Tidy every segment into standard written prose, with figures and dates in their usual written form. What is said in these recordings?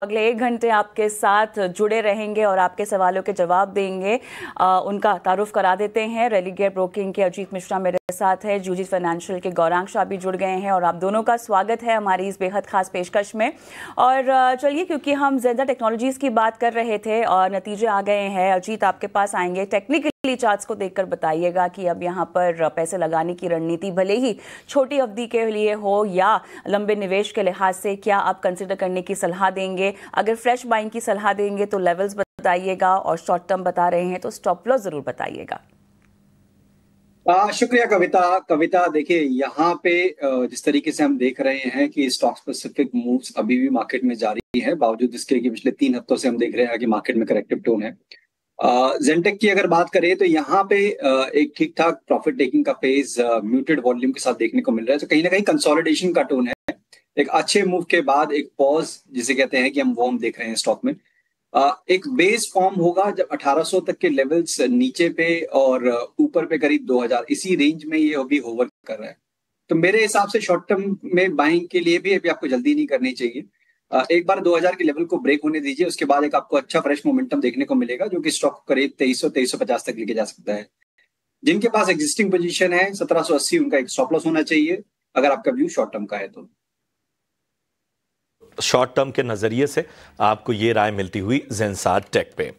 अगले 1 घंटे आपके साथ जुड़े रहेंगे और आपके सवालों के जवाब देंगे। उनका तारुफ करा देते हैं। रेलिगेयर ब्रोकिंग के अजीत मिश्रा मेरे साथ है, जूजित फाइनेंशियल के गौरांग शाह भी जुड़ गए हैं और आप दोनों का स्वागत है हमारी इस बेहद खास पेशकश में। और चलिए, क्योंकि हम ज़ेंडा टेक्नोलॉजीज़ की बात कर रहे थे और नतीजे आ गए हैं, अजीत आपके पास आएंगे। टेक्निकली चार्ट्स को देखकर बताइएगा कि अब यहाँ पर पैसे लगाने की रणनीति भले ही छोटी अवधि के लिए हो या लंबे निवेश के लिहाज से क्या आप कंसिडर करने की सलाह देंगे। अगर फ्रेश बाइंग की सलाह देंगे तो लेवल्स बताइएगा और शॉर्ट टर्म बता रहे हैं तो स्टॉप लॉस जरूर बताइएगा। शुक्रिया कविता देखिए, यहाँ पे जिस तरीके से हम देख रहे हैं कि स्टॉक स्पेसिफिक मूव्स अभी भी मार्केट में जारी है, बावजूद इसके कि पिछले 3 हफ्तों से हम देख रहे हैं कि मार्केट में करेक्टिव टोन है। जेंटेक की अगर बात करें तो यहाँ पे एक ठीक ठाक प्रॉफिट टेकिंग का फेज म्यूटेड वॉल्यूम के साथ देखने को मिल रहा है, तो कहीं ना कहीं कंसोलिडेशन का टोन है। एक अच्छे मूव के बाद एक पॉज जिसे कहते हैं कि वो हम देख रहे हैं स्टॉक में। एक बेस फॉर्म होगा जब 1800 तक के लेवल्स नीचे पे और ऊपर पे करीब 2000, इसी रेंज में ये अभी होवर कर रहा है। तो मेरे हिसाब से शॉर्ट टर्म में बाइंग के लिए भी अभी आपको जल्दी नहीं करनी चाहिए। एक बार 2000 के लेवल को ब्रेक होने दीजिए, उसके बाद एक आपको अच्छा फ्रेश मोमेंटम देखने को मिलेगा जो कि स्टॉक करीब 2300-2350 तक लेके जा सकता है। जिनके पास एग्जिस्टिंग पोजीशन है 1780, उनका एक स्टॉप लॉस होना चाहिए अगर आपका व्यू शॉर्ट टर्म का है तो। शॉर्ट टर्म के नजरिए से आपको ये राय मिलती हुई ज़ेंसार टेक पे।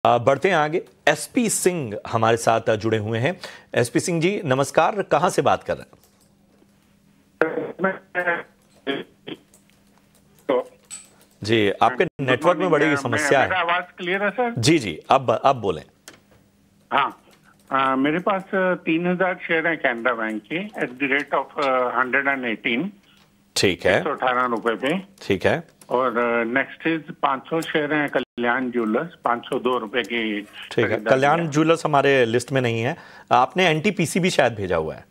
बढ़ते हैं आगे। एसपी सिंह हमारे साथ जुड़े हुए हैं। एसपी सिंह जी नमस्कार, कहां से बात कर रहे हैं? जी, आपके नेटवर्क में बड़ी समस्या है। आवाज क्लियर है सर? जी, अब बोलें। हाँ, मेरे पास 3000 शेयर है कैनरा बैंक के एट द रेट ऑफ 118। ठीक है, 118 रुपए पे। ठीक है। और नेक्स्ट इज 500 शेयर हैं कल्याण ज्वेलर्स, 502 रुपए की। ठीक है, कल्याण ज्वेलर्स हमारे लिस्ट में नहीं है। आपने एनटीपीसी भी शायद भेजा हुआ है।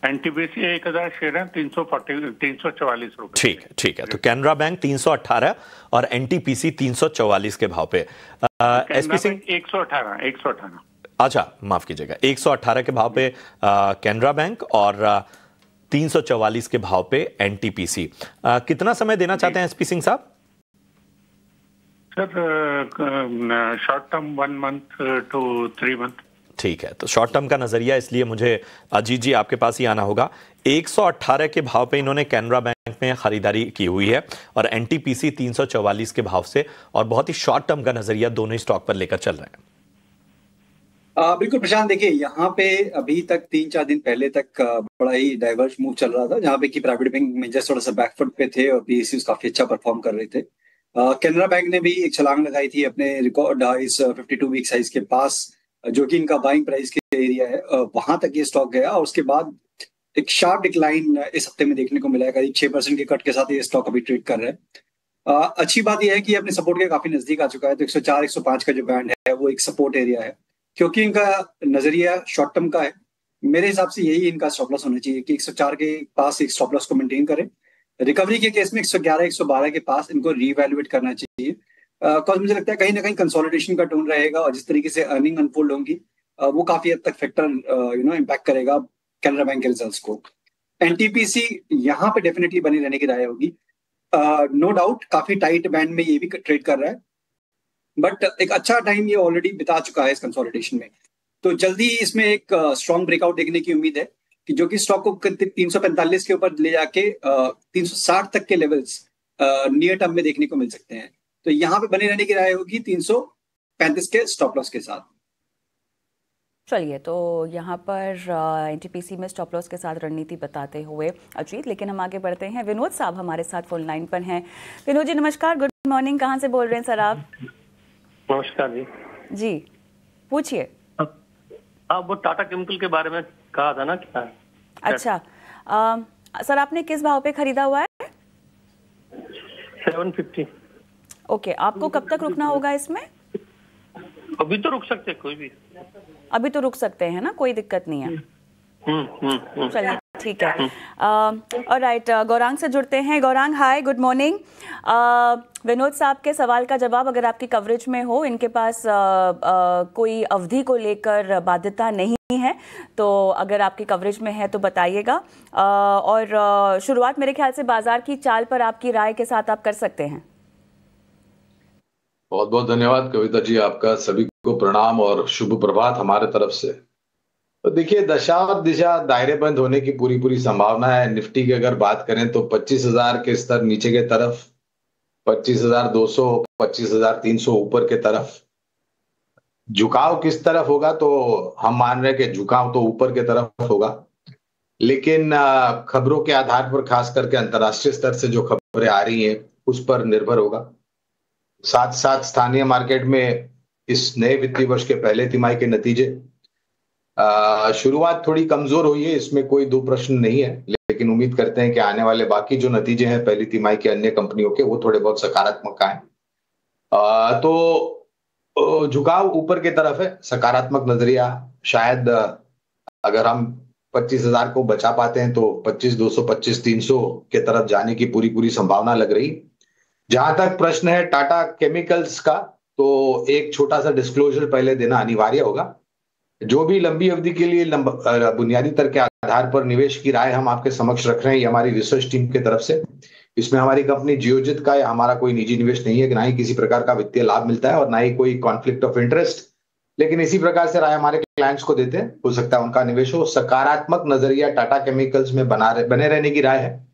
एनटीपीसी 1000 शेयर है 344 रुपए। ठीक है। तो कैनरा बैंक 318 और एनटीपीसी 344 के भाव पे। एसपी सिंह 118। अच्छा, माफ कीजिएगा, 118 के भाव पे कैनरा बैंक और 344 के भाव पे एनटीपीसी। कितना समय देना चाहते हैं एसपी सिंह साहब? Sir short term 1 month to 3 month. ठीक है, तो शॉर्ट टर्म का नजरिया, इसलिए मुझे अजीत जी आपके पास ही आना होगा। 118 के भाव पे इन्होंने कैनरा बैंक में खरीदारी की हुई है और एनटीपीसी 344 के भाव से, और बहुत ही शॉर्ट टर्म का नजरिया दोनों ही स्टॉक पर लेकर चल रहे हैं। बिल्कुल प्रशांत, देखिए यहाँ पे अभी तक 3-4 दिन पहले तक बड़ा ही डाइवर्स मूव चल रहा था, जहाँ पे कि प्राइवेट बैंक मेजर्स थोड़ा सा बैकफुट पे थे और पीएसयूज काफी अच्छा परफॉर्म कर रहे थे। कैनरा बैंक ने भी एक छलांग लगाई थी अपने रिकॉर्ड इस 52 वीक साइज के पास, जो कि इनका बाइंग प्राइस के एरिया है, वहां तक ये स्टॉक गया और उसके बाद एक शार्प डिक्लाइन इस हफ्ते में देखने को मिला है। करीब 6% के कट के साथ ये स्टॉक अभी ट्रेड कर रहा है। अच्छी बात यह है कि अपने सपोर्ट के काफी नजदीक आ चुका है, तो 104-105 का जो बैंड है वो एक सपोर्ट एरिया है, क्योंकि इनका नजरिया शॉर्ट टर्म का है। मेरे हिसाब से यही इनका स्टॉप लॉस होना चाहिए कि 104 के पास एक स्टॉप लॉस को मेंटेन करें। रिकवरी के केस में 111-112 के पास इनको रीवैल्यूएट करना चाहिए, बिकॉज मुझे लगता है कहीं ना कहीं कंसोलिडेशन का टोन रहेगा और जिस तरीके से अर्निंग अनफोल्ड होंगी वो काफी हद तक फैक्टर इम्पैक्ट करेगा कैनरा बैंक के रिजल्ट्स को। एनटीपीसी यहाँ पे डेफिनेटली बनी रहने की राय होगी। नो डाउट काफी टाइट बैंड में ये भी ट्रेड कर रहा है, बट एक अच्छा टाइम ये ऑलरेडी बिता चुका है इस कंसोलिडेशन में, तो जल्दी इसमें एक स्ट्रॉन्ग ब्रेकआउट देखने की उम्मीद है कि जो कि स्टॉक को 345 के ऊपर ले जाके 360 तक के लेवल्स नियर टर्म में देखने को मिल सकते हैं। तो यहाँ पे बने रहने की राय होगी 335 के स्टॉप लॉस के साथ। चलिए, तो यहाँ पर एनटीपीसी में स्टॉप लॉस के साथ रणनीति बताते हुए अजीत, लेकिन हम आगे बढ़ते हैं। विनोद साहब हमारे साथ फोन लाइन पर हैं। विनोद जी नमस्कार, गुड मॉर्निंग। कहाँ से बोल रहे हैं सर आप? नमस्कार जी पूछिए। वो टाटा केमिकल के बारे में कहा था ना, क्या? अच्छा, सर आपने किस भाव पे खरीदा हुआ है? 750। ओके, आपको कब तक रुकना होगा इसमें? अभी तो रुक सकते, कोई भी अभी तो रुक सकते हैं ना, कोई दिक्कत नहीं है। चलिए ठीक है। ऑलराइट, गौरांग से जुड़ते हैं। गौरांग हाय, गुड मॉर्निंग। विनोद साहब के सवाल का जवाब अगर आपकी कवरेज में हो, इनके पास कोई अवधि को लेकर बाध्यता नहीं है, तो अगर आपकी कवरेज में है तो बताइएगा। और शुरुआत मेरे ख्याल से बाजार की चाल पर आपकी राय के साथ आप कर सकते हैं। बहुत बहुत धन्यवाद कविता जी, आपका सभी को प्रणाम और शुभ प्रभात हमारे तरफ से। तो देखिए, दशा और दिशा दायरे बंद होने की पूरी पूरी संभावना है। निफ्टी की अगर बात करें तो 25,000 के स्तर नीचे के तरफ, 25,200, 25,300 ऊपर के तरफ। झुकाव किस तरफ होगा, तो हम मान रहे हैं कि झुकाव तो ऊपर के तरफ होगा, लेकिन खबरों के आधार पर, खास करके अंतर्राष्ट्रीय स्तर से जो खबरें आ रही हैं उस पर निर्भर होगा। साथ साथ स्थानीय मार्केट में इस नए वित्तीय वर्ष के पहले तिमाही के नतीजे, शुरुआत थोड़ी कमजोर हुई है, इसमें कोई दो प्रश्न नहीं है, लेकिन उम्मीद करते हैं कि आने वाले बाकी जो नतीजे हैं पहली तिमाही के अन्य कंपनियों के, वो थोड़े बहुत सकारात्मक आए। तो झुकाव ऊपर की तरफ है, सकारात्मक नजरिया। शायद अगर हम 25,000 को बचा पाते हैं तो 25,200, 25,300 के तरफ जाने की पूरी पूरी संभावना लग रही। जहां तक प्रश्न है टाटा केमिकल्स का, तो एक छोटा सा डिस्क्लोजर पहले देना अनिवार्य होगा। जो भी लंबी अवधि के लिए बुनियादी तर्क के आधार पर निवेश की राय हम आपके समक्ष रख रहे हैं, ये हमारी रिसर्च टीम की तरफ से। इसमें हमारी कंपनी जियोजित का या हमारा कोई निजी निवेश नहीं है, ना ही किसी प्रकार का वित्तीय लाभ मिलता है और ना ही कोई कॉन्फ्लिक्ट ऑफ इंटरेस्ट। लेकिन इसी प्रकार से राय हमारे क्लाइंट्स को देते हैं, हो सकता है उनका निवेश हो। सकारात्मक नजरिया टाटा केमिकल्स में बने रहने की राय है।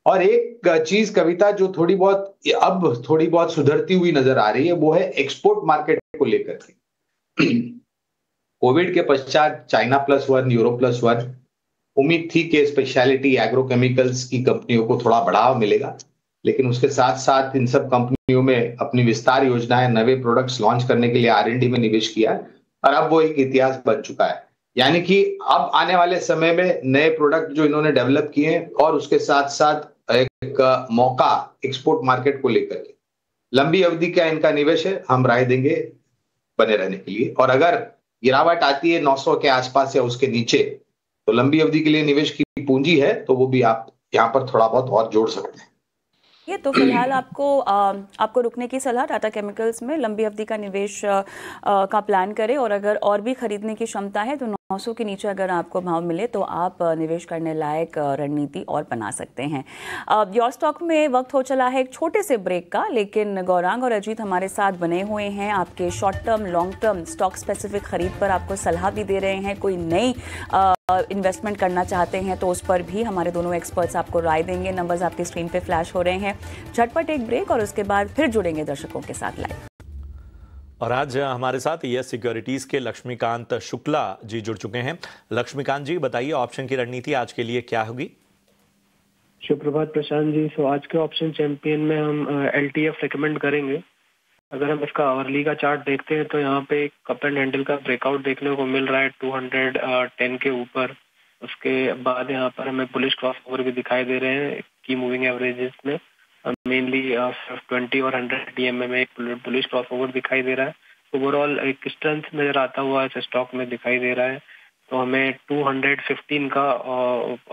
और एक चीज कविता जो अब थोड़ी बहुत सुधरती हुई नजर आ रही है, वो है एक्सपोर्ट मार्केट को लेकर के। कोविड के पश्चात चाइना +1, यूरोप +1, उम्मीद थी कि स्पेशलिटी एग्रोकेमिकल्स की कंपनियों को थोड़ा बढ़ावा मिलेगा, लेकिन उसके साथ साथ इन सब कंपनियों में अपनी विस्तार योजनाएं, नए प्रोडक्ट्स लॉन्च करने के लिए R&D में निवेश किया है, और अब वो एक इतिहास बन चुका है। यानी कि अब आने वाले समय में नए प्रोडक्ट जो इन्होंने डेवलप किए हैं, और उसके साथ साथ एक मौका एक्सपोर्ट मार्केट को लेकर के, लंबी अवधि का इनका निवेश है, हम राय देंगे बने रहने के लिए। और अगर गिरावट आती है 900 के आसपास या उसके नीचे, तो लंबी अवधि के लिए निवेश की पूंजी है, तो वो भी आप यहाँ पर थोड़ा बहुत और जोड़ सकते हैं। ये तो फिलहाल आपको रुकने की सलाह टाटा केमिकल्स में, लंबी अवधि का निवेश का प्लान करें, और अगर और भी खरीदने की क्षमता है तो 900 के नीचे अगर आपको भाव मिले तो आप निवेश करने लायक रणनीति और बना सकते हैं। योर स्टॉक में वक्त हो चला है एक छोटे से ब्रेक का, लेकिन गौरांग और अजीत हमारे साथ बने हुए हैं, आपके short term long term stock specific खरीद पर आपको सलाह भी दे रहे हैं। कोई नई इन्वेस्टमेंट करना चाहते हैं तो उस पर भी हमारे दोनों एक्सपर्ट्स आपको राय देंगे। नंबर्स आपकी स्क्रीन पे फ्लैश हो रहे हैं। झटपट एक ब्रेक और उसके बाद फिर जुड़ेंगे दर्शकों के साथ लाइव। और आज हमारे साथ यस सिक्योरिटीज के लक्ष्मीकांत शुक्ला जी जुड़ चुके हैं। लक्ष्मीकांत जी, बताइए ऑप्शन की रणनीति आज के लिए क्या होगी? शुभ प्रभात प्रशांत जी। सो आज के ऑप्शन चैंपियन में हम LTF रिकमेंड करेंगे। अगर हम इसका आवरली का चार्ट देखते हैं तो यहाँ पे एक कप एंड हैंडल का ब्रेकआउट देखने को मिल रहा है 210 के ऊपर। उसके बाद यहाँ पर हमें बुलिश क्रॉस ओवर भी दिखाई दे रहे हैं की मूविंग एवरेजेस में, मेनली 20 और 100 EMA में एक बुलिश क्रॉस ओवर दिखाई दे रहा है। ओवरऑल एक स्ट्रेंथ नजर आता हुआ इस स्टॉक में दिखाई दे रहा है। तो हमें 215 का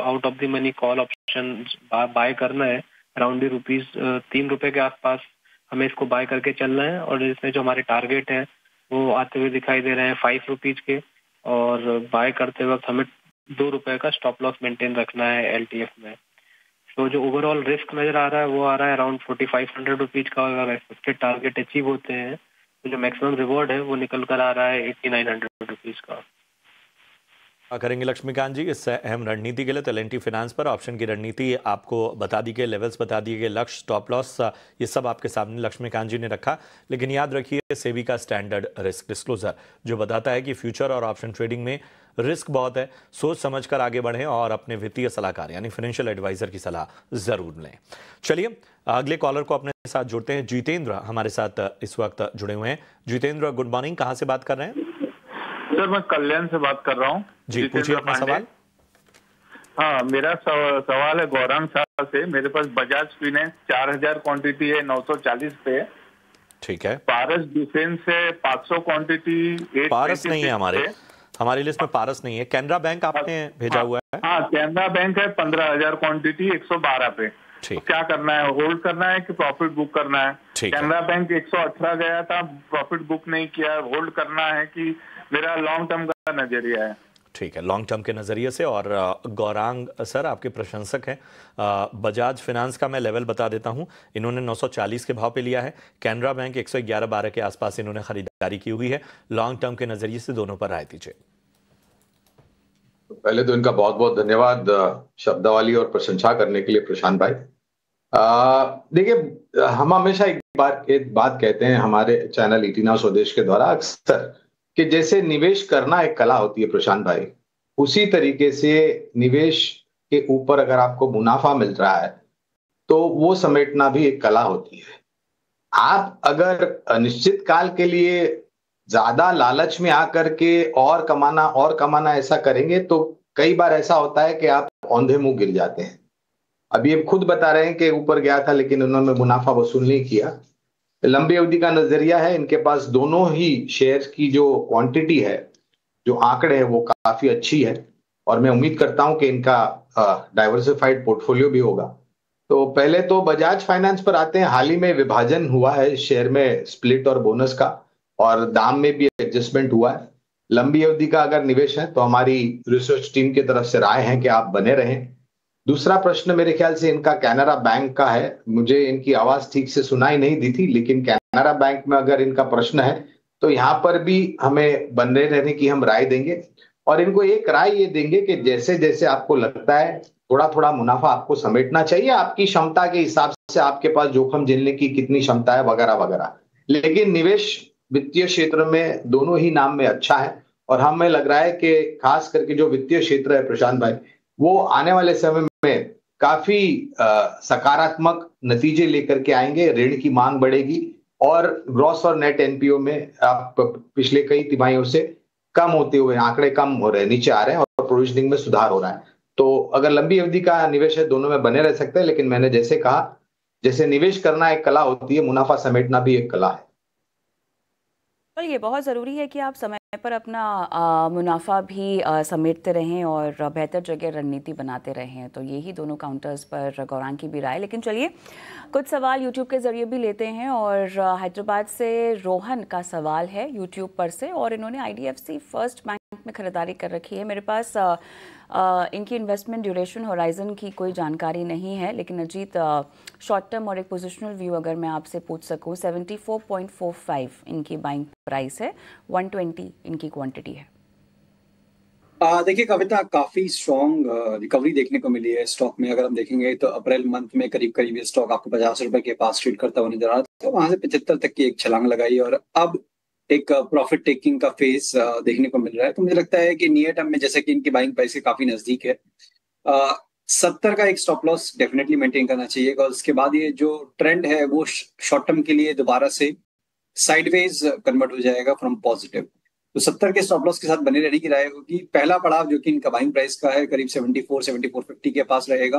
out of the money call option buy करना है। अराउंड ₹3 के आसपास हमें इसको बाय करके चलना है, और इसमें जो हमारे टारगेट हैं वो आते हुए दिखाई दे रहे हैं ₹5 के, और बाय करते वक्त हमें ₹2 का स्टॉप लॉस मेंटेन रखना है LTF में। तो जो ओवरऑल रिस्क नजर आ रहा है वो आ रहा है अराउंड ₹4,500 का। अगर इसके टारगेट अचीव होते हैं तो जो मैक्सिमम रिवॉर्ड है वो निकल कर आ रहा है ₹8,900 का। करेंगे लक्ष्मीकांत जी इस अहम रणनीति के लिए। तो L&T फाइनेंस पर ऑप्शन की रणनीति आपको बता दी गई, लेवल्स बता दिए गए, लक्ष्य, स्टॉप लॉस, ये सब आपके सामने लक्ष्मीकांत जी ने रखा। लेकिन याद रखिए सेबी का स्टैंडर्ड रिस्क डिस्क्लोजर जो बताता है कि फ्यूचर और ऑप्शन ट्रेडिंग में रिस्क बहुत है, सोच समझकर आगे बढ़ें और अपने वित्तीय सलाहकार यानी फाइनेंशियल एडवाइजर की सलाह जरूर लें। चलिए अगले कॉलर को अपने साथ जोड़ते हैं। जितेंद्र हमारे साथ इस वक्त जुड़े हुए हैं। जितेंद्र, गुड मॉर्निंग, कहाँ से बात कर रहे हैं? सर मैं कल्याण से बात कर रहा हूँ। जी पूछिए अपना सवाल। हाँ, मेरा सवाल है गौरांग साहब से। मेरे पास बजाज फाइनेंस 4,000 क्वांटिटी है 940 पे। ठीक है। पारस डिफेंस है 500 क्वांटिटी। पारस नहीं है हमारी लिस्ट में, पारस नहीं है। कैनरा बैंक आपने भेजा हुआ है? हाँ, कैनरा बैंक है 15,000 क्वांटिटी 112 पे। तो क्या करना है, होल्ड करना है कि प्रॉफिट बुक करना है? कैनरा बैंक 118 गया था, प्रॉफिट बुक नहीं किया, होल्ड करना है कि मेरा लॉन्ग टर्म का नजरिया है? ठीक है, लॉन्ग टर्म के नज़रिए से। और गौरांग सर आपके प्रशंसक हैं। बजाज फिनांस का मैं लेवल बता देता हूं, इन्होंने 940 के भाव पे लिया है। कैनरा बैंक 111-12 के आसपास इन्होंने खरीदारी की हुई है। लॉन्ग टर्म के नज़रिए से दोनों पर राय दीजिए। पहले तो इनका बहुत बहुत धन्यवाद शब्दावली और प्रशंसा करने के लिए प्रशांत भाई। देखिए, हम हमेशा एक बात कहते हैं हमारे चैनल ईटी नाउ स्वदेश के द्वारा अक्सर, कि जैसे निवेश करना एक कला होती है प्रशांत भाई, उसी तरीके से निवेश के ऊपर अगर आपको मुनाफा मिल रहा है तो वो समेटना भी एक कला होती है। आप अगर निश्चित काल के लिए ज्यादा लालच में आकर के और कमाना ऐसा करेंगे तो कई बार ऐसा होता है कि आप औंधे मुंह गिर जाते हैं। अभी ये खुद बता रहे हैं कि ऊपर गया था लेकिन उन्होंने मुनाफा वसूल नहीं किया। लंबी अवधि का नजरिया है, इनके पास दोनों ही शेयर्स की जो क्वांटिटी है, जो आंकड़े हैं, वो काफी अच्छी है और मैं उम्मीद करता हूं कि इनका डाइवर्सिफाइड पोर्टफोलियो भी होगा। तो पहले तो बजाज फाइनेंस पर आते हैं। हाल ही में विभाजन हुआ है शेयर में, स्प्लिट और बोनस का, और दाम में भी एडजस्टमेंट हुआ है। लंबी अवधि का अगर निवेश है तो हमारी रिसर्च टीम की तरफ से राय है कि आप बने रहें। दूसरा प्रश्न मेरे ख्याल से इनका कैनरा बैंक का है। मुझे इनकी आवाज ठीक से सुनाई नहीं दी थी, लेकिन कैनरा बैंक में अगर इनका प्रश्न है तो यहाँ पर भी हमें बने रहने की हम राय देंगे और इनको एक राय ये देंगे कि जैसे जैसे आपको लगता है थोड़ा थोड़ा मुनाफा आपको समेटना चाहिए, आपकी क्षमता के हिसाब से, आपके पास जोखिम झेलने की कितनी क्षमता है वगैरह वगैरह, लेकिन निवेश वित्तीय क्षेत्र में दोनों ही नाम में अच्छा है। और हमें लग रहा है कि खास करके जो वित्तीय क्षेत्र है प्रशांत भाई, वो आने वाले समय में काफी सकारात्मक नतीजे लेकर के आएंगे। ऋण की मांग बढ़ेगी और ग्रॉस और नेट एनपीओ में आप पिछले कई तिमाहियों से कम होते हुए आंकड़े कम हो रहे हैं, नीचे आ रहे हैं और प्रोविजनिंग में सुधार हो रहा है। तो अगर लंबी अवधि का निवेश है, दोनों में बने रह सकते हैं, लेकिन मैंने जैसे कहा, जैसे निवेश करना एक कला होती है, मुनाफा समेटना भी एक कला है। तो ये बहुत ज़रूरी है कि आप समय पर अपना मुनाफा भी समेटते रहें और बेहतर जगह रणनीति बनाते रहें। तो यही दोनों काउंटर्स पर गौरांग की भी राय। लेकिन चलिए कुछ सवाल यूट्यूब के ज़रिए भी लेते हैं और हैदराबाद से रोहन का सवाल है यूट्यूब पर से, और इन्होंने IDFC फर्स्ट बैंक में खरीदारी कर रखी है। मेरे पास इनकी इन्वेस्टमेंट ड्यूरेशन होराइजन की कोई जानकारी नहीं है, लेकिन अजीत शॉर्ट टर्म और एक पोजिशनल व्यू अगर मैं आपसे पूछ सकूं, 74.45 इनकी बाइंग प्राइस है, 120 इनकी क्वांटिटी है। देखिए कविता, काफी स्ट्रॉन्ग रिकवरी देखने को मिली है स्टॉक में। अगर हम देखेंगे तो अप्रैल मंथ में करीब करीब ये स्टॉक आपको 50 रुपए के पास ट्रेड करता हुआ नजर आ रहा था, वहां से 75 तक की एक छलांग लगाई और अब एक प्रॉफिट टेकिंग का फेस देखने को मिल रहा है। तो मुझे लगता है कि नियर टर्म में, जैसे कि इनकी बाइंग प्राइस के काफी नजदीक है, 70 का एक स्टॉप लॉस डेफिनेटली मेंटेन करना चाहिए और उसके बाद ये जो ट्रेंड है वो शॉर्ट टर्म के लिए दोबारा से साइडवेज कन्वर्ट हो जाएगा फ्रॉम पॉजिटिव। तो 70 के स्टॉप लॉस के साथ बने रहने की राय होगी। पहला पड़ाव जो कि इनका बाइंग प्राइस का है करीब 74-74.50 के पास रहेगा,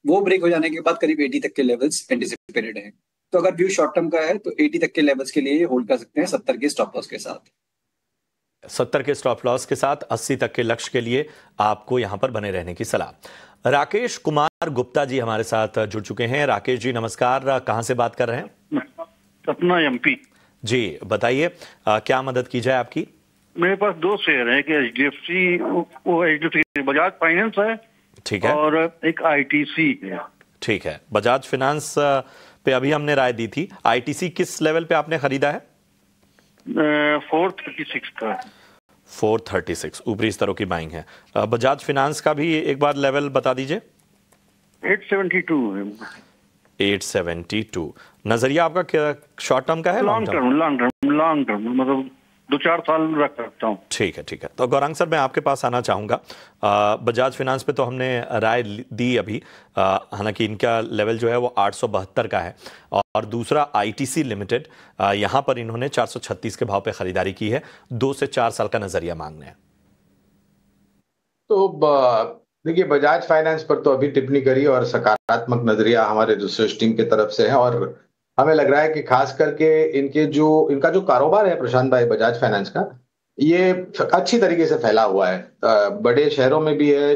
वो ब्रेक हो जाने के बाद करीब 80 तक के लेवल्स एंटिसिपेटेड हैं। तो अगर व्यू शॉर्ट टर्म का है तो 80 तक के लेवल्स के लिए होल्ड कर सकते हैं 70 के स्टॉप लॉस के साथ। 70 के स्टॉप लॉस के साथ 80 तक के लक्ष्य के लिए आपको यहां पर बने रहने की सलाह। राकेश कुमार गुप्ता जी हमारे साथ जुड़ चुके हैं। राकेश जी नमस्कार, कहां से बात कर रहे हैं? सपना MP जी, बताइए क्या मदद की जाए आपकी? मेरे पास दो शेयर है कि HDFC बजाज फाइनेंस है, ठीक है, और एक ITC है। ठीक है, बजाज फाइनेंस पे अभी हमने राय दी थी। ITC किस लेवल पे आपने खरीदा है? 436 का। 436 ऊपरी स्तरों की बाइंग है। बजाज फाइनेंस का भी एक बार लेवल बता दीजिए। 872 है। 872 नजरिया आपका क्या शॉर्ट टर्म का है? लॉन्ग टर्म मतलब 2-4 साल रख सकता हूँ। ठीक है, ठीक है। तो गौरांग सर मैं आपके पास आना चाहूँगा। बजाज फाइनेंस पे तो हमने राय दी अभी, हालांकि इनका लेवल जो है वो 872 का है, और दूसरा ITC लिमिटेड, यहाँ पर इन्होंने 436 के भाव पे खरीदारी की है। 2 से 4 साल का नजरिया मांगने हैं। तो देखिए, बजाज फाइनेंस पर तो अभी टिप्पणी करी और सकारात्मक नजरिया हमारे रिसर्च टीम की तरफ से है, और हमें लग रहा है कि खास करके इनका जो कारोबार है प्रशांत भाई बजाज फाइनेंस का, ये अच्छी तरीके से फैला हुआ है। बड़े शहरों में भी है,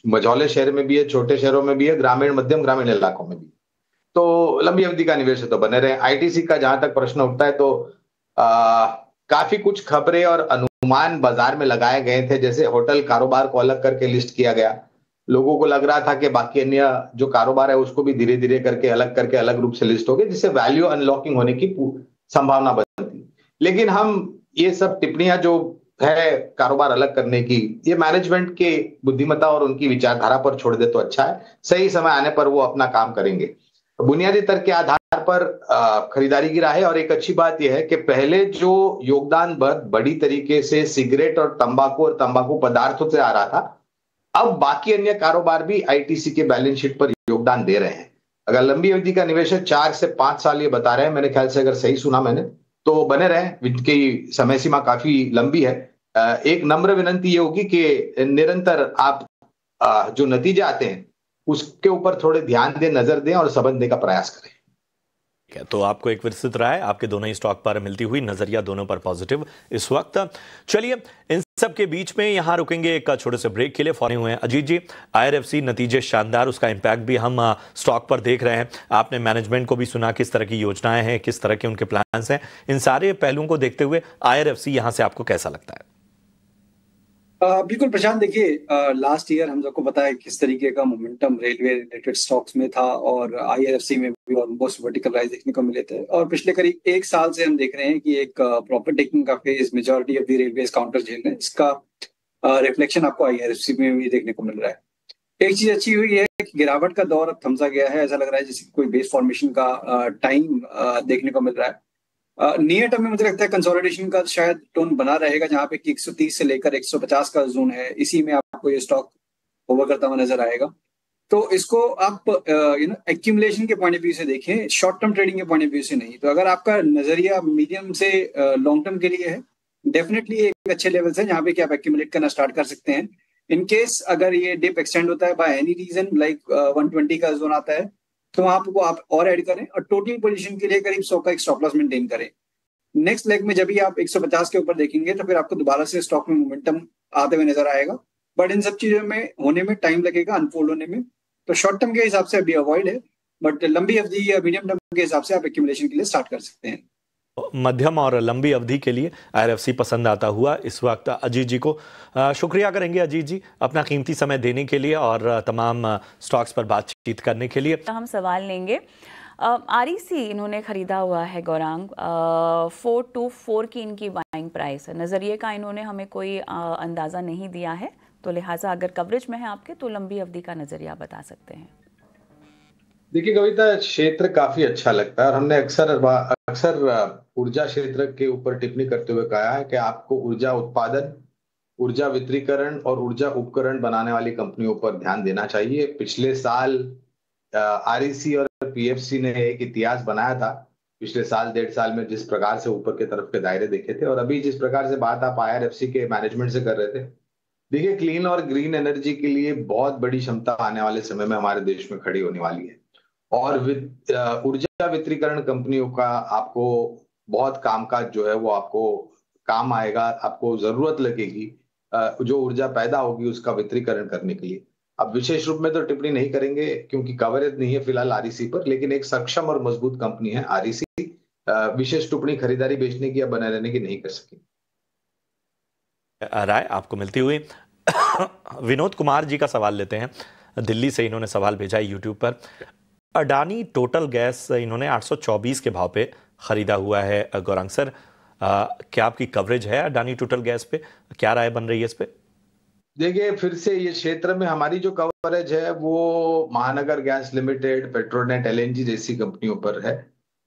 मझौले शहर में भी है, छोटे शहरों में भी है, ग्रामीण मध्यम ग्रामीण इलाकों में भी। तो लंबी अवधि का निवेश है तो बने रहे। ITC का जहां तक प्रश्न उठता है तो काफी कुछ खबरें और अनुमान बाजार में लगाए गए थे, जैसे होटल कारोबार को अलग करके लिस्ट किया गया। लोगों को लग रहा था कि बाकी अन्य जो कारोबार है उसको भी धीरे धीरे करके अलग रूप से लिस्ट हो गए, जिससे वैल्यू अनलॉकिंग होने की संभावना बनती। लेकिन हम ये सब टिप्पणियां जो है कारोबार अलग करने की, ये मैनेजमेंट के बुद्धिमत्ता और उनकी विचारधारा पर छोड़ दे तो अच्छा है। सही समय आने पर वो अपना काम करेंगे। बुनियादी तर्क के आधार पर खरीदारी गिरा है। और एक अच्छी बात यह है कि पहले जो योगदान बड़ी तरीके से सिगरेट और तंबाकू पदार्थों से आ रहा था, अब बाकी अन्य कारोबार भी आईटीसी के बैलेंस शीट पर योगदान दे रहे हैं। अगर लंबी अवधि का निवेश है, 4 से 5 साल ये बता रहे हैं, मेरे ख्याल से अगर सही सुना मैंने, तो बने रहे। इनकी समय सीमा काफी लंबी है। एक नम्र विनंती ये होगी कि निरंतर आप जो नतीजे आते हैं उसके ऊपर थोड़े ध्यान दें, नजर दें और समझने का प्रयास करें। तो आपको एक विस्तृत राय आपके दोनों ही स्टॉक पर मिलती हुई, नजरिया दोनों पर पॉजिटिव इस वक्त। चलिए इन सब के बीच में यहां रुकेंगे एक छोटे से ब्रेक के लिए। फॉरन हुए हैं अजीत जी। आईआरएफसी नतीजे शानदार, उसका इंपैक्ट भी हम स्टॉक पर देख रहे हैं। आपने मैनेजमेंट को भी सुना किस तरह की योजनाएं हैं, किस तरह के उनके प्लान्स हैं। इन सारे पहलुओं को देखते हुए आईआरएफसी यहां से आपको कैसा लगता है? बिल्कुल प्रशांत, देखिए लास्ट ईयर हम सबको पता है किस तरीके का मोमेंटम रेलवे रिलेटेड स्टॉक्स में था और आईआरएफसी में भी ऑलमोस्ट वर्टिकल राइज देखने को मिले थे। और पिछले करीब 1 साल से हम देख रहे हैं कि एक प्रॉपर टेकिंग का phase majority of the railway counter झेल रहे हैं। इसका रिफ्लेक्शन आपको आईआरएफसी में भी देखने को मिल रहा है। एक चीज अच्छी हुई है कि गिरावट का दौर अब थमसा गया है। ऐसा लग रहा है जैसे कोई बेस फॉर्मेशन का टाइम देखने को मिल रहा है। नियर टर्म में मुझे लगता है कंसोलिडेशन का शायद टोन बना रहेगा, जहां पे कि 130 से लेकर 150 का जोन है, इसी में आपको ये स्टॉक ओवर करता हुआ नजर आएगा। तो इसको आप एक्यूमुलेशन के पॉइंट ऑफ व्यू से देखें, शॉर्ट टर्म ट्रेडिंग के पॉइंट ऑफ व्यू से नहीं। तो अगर आपका नजरिया मीडियम से लॉन्ग टर्म के लिए है, डेफिनेटली एक अच्छे लेवल से जहाँ पे कि आप एक्यूमुलेट करना स्टार्ट कर सकते हैं। इन केस अगर ये डिप एक्सटेंड होता है बाय एनी रीजन, लाइक 120 का जोन आता है, तो आपको आप और ऐड करें और टोटल पोजीशन के लिए करीब 100 का एक स्टॉप लॉस मेंटेन करें। नेक्स्ट लेग में जब भी आप 150 के ऊपर देखेंगे तो फिर आपको दोबारा से स्टॉक में मोमेंटम आते हुए नजर आएगा। बट इन सब चीजों में होने में टाइम लगेगा, अनफोल्ड होने में। तो शॉर्ट टर्म के हिसाब से अभी अवॉइड है, बट लंबी अवधि या मीडियम टर्म के हिसाब से आप एक्यूमुलेशन के लिए स्टार्ट कर सकते हैं। मध्यम और लंबी अवधि के लिए आईआरएफसी पसंद आता हुआ इस वक्त अजीत जी को शुक्रिया करेंगे। अजीत जी अपना कीमती समय देने के लिए और तमाम स्टॉक्स पर बातचीत करने के लिए। हम सवाल लेंगे। आरईसी इन्होंने खरीदा हुआ है गौरांग, 424 की इनकी बाइंग प्राइस है। नजरिए का इन्होंने हमें कोई अंदाजा नहीं दिया है, तो लिहाजा अगर कवरेज में है आपके तो लंबी अवधि का नजरिया बता सकते हैं। देखिए कविता, क्षेत्र काफी अच्छा लगता है और हमने अक्सर ऊर्जा क्षेत्र के ऊपर टिप्पणी करते हुए कहा है कि आपको ऊर्जा उत्पादन, ऊर्जा वितरीकरण और ऊर्जा उपकरण बनाने वाली कंपनियों पर ध्यान देना चाहिए। पिछले साल आरईसी और पीएफसी ने एक इतिहास बनाया था पिछले साल 1.5 साल में, जिस प्रकार से ऊपर के तरफ के दायरे देखे थे। और अभी जिस प्रकार से बात आप आईआरएफसी के मैनेजमेंट से कर रहे थे, देखिए क्लीन और ग्रीन एनर्जी के लिए बहुत बड़ी क्षमता आने वाले समय में हमारे देश में खड़ी होने वाली है। और ऊर्जा वितरीकरण कंपनियों का आपको बहुत कामकाज जो है वो आपको काम आएगा, आपको जरूरत लगेगी जो ऊर्जा पैदा होगी उसका वितरीकरण करने के लिए। अब विशेष रूप में तो टिप्पणी नहीं करेंगे क्योंकि कवरेज नहीं है फिलहाल आरईसी पर, लेकिन एक सक्षम और मजबूत कंपनी है आरईसी। विशेष टिप्पणी खरीदारी बेचने की या बने रहने की नहीं कर सकी। राय आपको मिलती हुई विनोद कुमार जी का सवाल लेते हैं। दिल्ली से इन्होंने सवाल भेजा है यूट्यूब पर। अडानी टोटल गैस इन्होंने 824 के भाव पे खरीदा हुआ है। गौरांग सर, क्या आपकी कवरेज है अडानी टोटल गैस पे? क्या राय बन रही है इस पे? देखिए फिर से ये क्षेत्र में हमारी जो कवरेज है वो महानगर गैस लिमिटेड, पेट्रोनेट, एलएनजी जैसी कंपनियों पर है।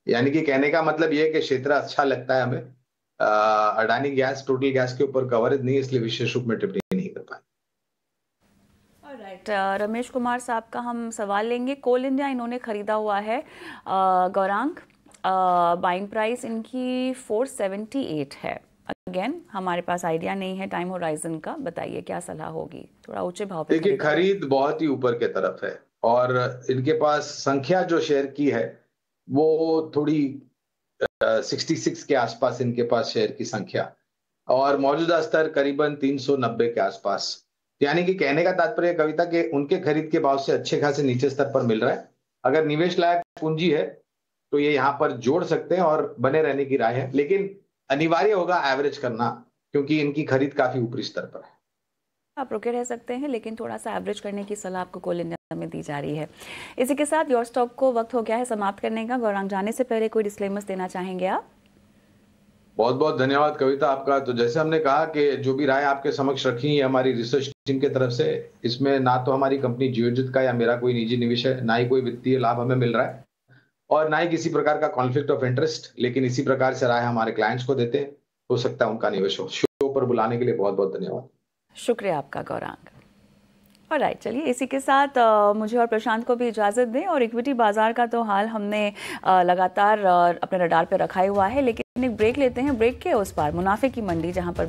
यानी कि कहने का मतलब ये है कि क्षेत्र अच्छा लगता है हमें। अडानी गैस टोटल गैस के ऊपर कवरेज नहीं, इसलिए विशेष रूप में टिप्पणी नहीं कर पाए। रमेश कुमार साहब का हम सवाल लेंगे। कोल इंडिया इन्होंने खरीदा हुआ है गौरांग, बाइंग प्राइस इनकी 478 है। अगेन हमारे पास आइडिया नहीं है टाइम होराइजन का, बताइए क्या सलाह होगी? थोड़ा ऊंचे भाव पे। देखिए खरीद बहुत ही ऊपर के तरफ है और इनके पास संख्या जो शेयर की है वो थोड़ी 66 के आसपास इनके पास शेयर की संख्या, और मौजूदा स्तर करीबन 390 के आसपास। यानी कि कहने का तात्पर्य कविता के उनके खरीद के भाव से अच्छे खासे नीचे स्तर पर मिल रहा है। अगर निवेश लायक पूंजी है तो ये यहाँ पर जोड़ सकते हैं और बने रहने की राय है। लेकिन अनिवार्य होगा एवरेज करना, क्योंकि इनकी खरीद काफी ऊपरी स्तर पर है। आप रुके रह सकते हैं, लेकिन थोड़ा सा एवरेज करने की सलाह आपको कोल इंडिया में दी जा रही है। इसी के साथ योर स्टॉक को वक्त हो गया है समाप्त करने का। गौरांग, जाने से पहले कोई डिस्क्लेमर्स देना चाहेंगे आप? बहुत बहुत धन्यवाद कविता आपका। तो जैसे हमने कहा कि जो भी राय आपके समक्ष रखी है हमारी रिसर्च टीम की तरफ से, इसमें ना तो हमारी कंपनी जियोजित का या मेरा कोई निजी निवेश है, ना ही कोई वित्तीय लाभ हमें मिल रहा है और ना ही किसी प्रकार का कॉन्फ्लिक्ट ऑफ इंटरेस्ट, लेकिन इसी प्रकार से राय हमारे क्लाइंट्स को देते हैं, हो सकता है उनका निवेश हो। शो पर बुलाने के लिए बहुत बहुत धन्यवाद। शुक्रिया आपका गौरांग। और राइट, चलिए इसी के साथ मुझे और प्रशांत को भी इजाज़त दें। और इक्विटी बाजार का तो हाल हमने लगातार अपने रडार पर रखा ही हुआ है, लेकिन एक ब्रेक लेते हैं। ब्रेक के उस पार मुनाफे की मंडी, जहां पर